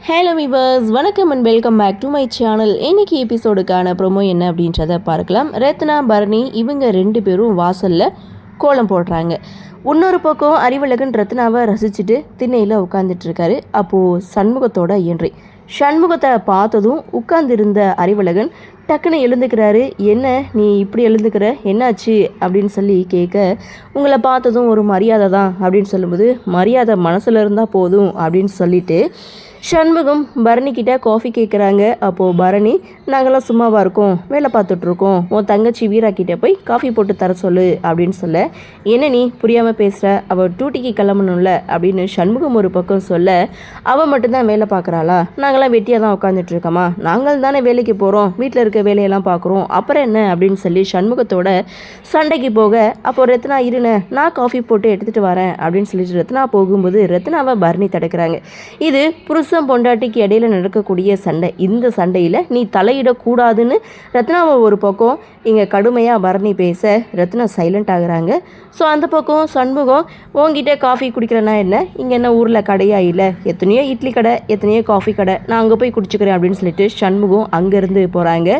Hello viewers, வணக்கம் and welcome back to my channel. இன்னைக்கு எபிசோடுக்கான ப்ரோமோ என்ன அப்படின்றத பார்க்கலாம். ரத்னா, பரணி இவங்க 2 பேரும் வாசலில் கோலம் போடுறாங்க. இன்னொரு பக்கம் அறிவழகன் ரத்னாவை ரசிச்சுட்டு திண்ணையில் உட்காந்துட்ருக்காரு. அப்போது சண்முகத்தோட என்ட்ரி. சண்முகத்தை பார்த்ததும் உட்கார்ந்திருந்த அறிவழகன் டக்குன்னு எழுந்துக்கிறாரு. என்ன நீ இப்படி எழுந்துக்கிற, என்னாச்சு அப்படின்னு சொல்லி கேட்க, உங்களை பார்த்ததும் ஒரு மரியாதை தான் அப்படின்னு சொல்லும்போது, மரியாதை மனசில் இருந்தால் போதும் அப்படின்னு சொல்லிட்டு சண்முகம் பரணிக்கிட்ட காஃபி கேட்குறாங்க. அப்போது பரணி, நாங்களாம் சும்மாவாக இருக்கோம், வேலை பார்த்துட்ருக்கோம், உன் தங்கச்சி வீரா கிட்டே போய் காஃபி போட்டு தர சொல்லு அப்படின்னு சொல்ல, என்ன நீ புரியாமல் பேசுகிற, அவள் டியூட்டிக்கு கிளம்பணும்ல அப்படின்னு சண்முகம் ஒரு பக்கம் சொல்ல, அவள் மட்டும்தான் வேலை பார்க்குறாளா, நாங்களாம் வெட்டியாக தான் உட்காந்துட்ருக்கோமா, நாங்கள் தானே வேலைக்கு போகிறோம், வீட்டில் இருக்க வேலையெல்லாம் பார்க்குறோம், அப்புறம் என்ன அப்படின்னு சொல்லி சண்முகத்தோட சண்டைக்கு போக, அப்போது ரத்னா இருன நான் காஃபி போட்டு எடுத்துகிட்டு வரேன் அப்படின்னு சொல்லிட்டு ரத்னா போகும்போது ரத்னாவை பரணி தடுக்கிறாங்க. இது புருஷன் பொண்டாட்டிக்கு இடையில நடக்கக்கூடிய சண்டை. இந்த சண்டையில் நீ தலையிடக்கூடாதுன்னு ரத்னாவை ஒரு பக்கம் இங்கே கடுமையாக பரணி பேச ரத்னா சைலண்ட் ஆகுறாங்க. ஸோ அந்த பக்கம் சண்முகம், உங்ககிட்ட காஃபி குடிக்கிறேன்னா என்ன, இங்கே என்ன ஊரில் கடையா இல்லை, எத்தனையோ இட்லி கடை, எத்தனையோ காஃபி கடை, நான் அங்கே போய் குடிச்சுக்கிறேன் அப்படின்னு சொல்லிட்டு சண்முகம் அங்கேருந்து போகிறாங்க.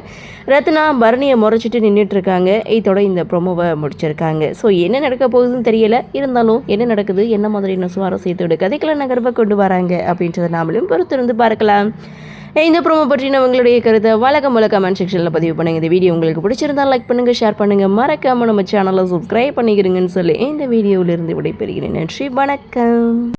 ரத்னா பரணியை முறைச்சிட்டு நின்றுட்டுருக்காங்க. இதோட இந்த ப்ரொமோவை முடிச்சிருக்காங்க. ஸோ என்ன நடக்க போகுதுன்னு தெரியலை, இருந்தாலும் என்ன நடக்குது, என்ன மாதிரி என்ன சுவாரஸ்யத்தோட கதைகளை நகர்வை கொண்டு வராங்க அப்படின்றத நாமளும் பொறுத்திருந்து பார்க்கலாம். இந்த ப்ரோமோ பற்றின உங்களுடைய கருத்தை வழக்கம்போல கமெண்ட் செக்ஷனில் பதிவு பண்ணுங்கள். இந்த வீடியோ உங்களுக்கு பிடிச்சிருந்தால் லைக் பண்ணுங்கள், ஷேர் பண்ணுங்கள், மறக்காமல் நம்ம சேனலை சப்ஸ்கிரைப் பண்ணிக்கிறீங்கன்னு சொல்லி இந்த வீடியோவிலிருந்து விடைபெறுகிறேன். நன்றி, வணக்கம்.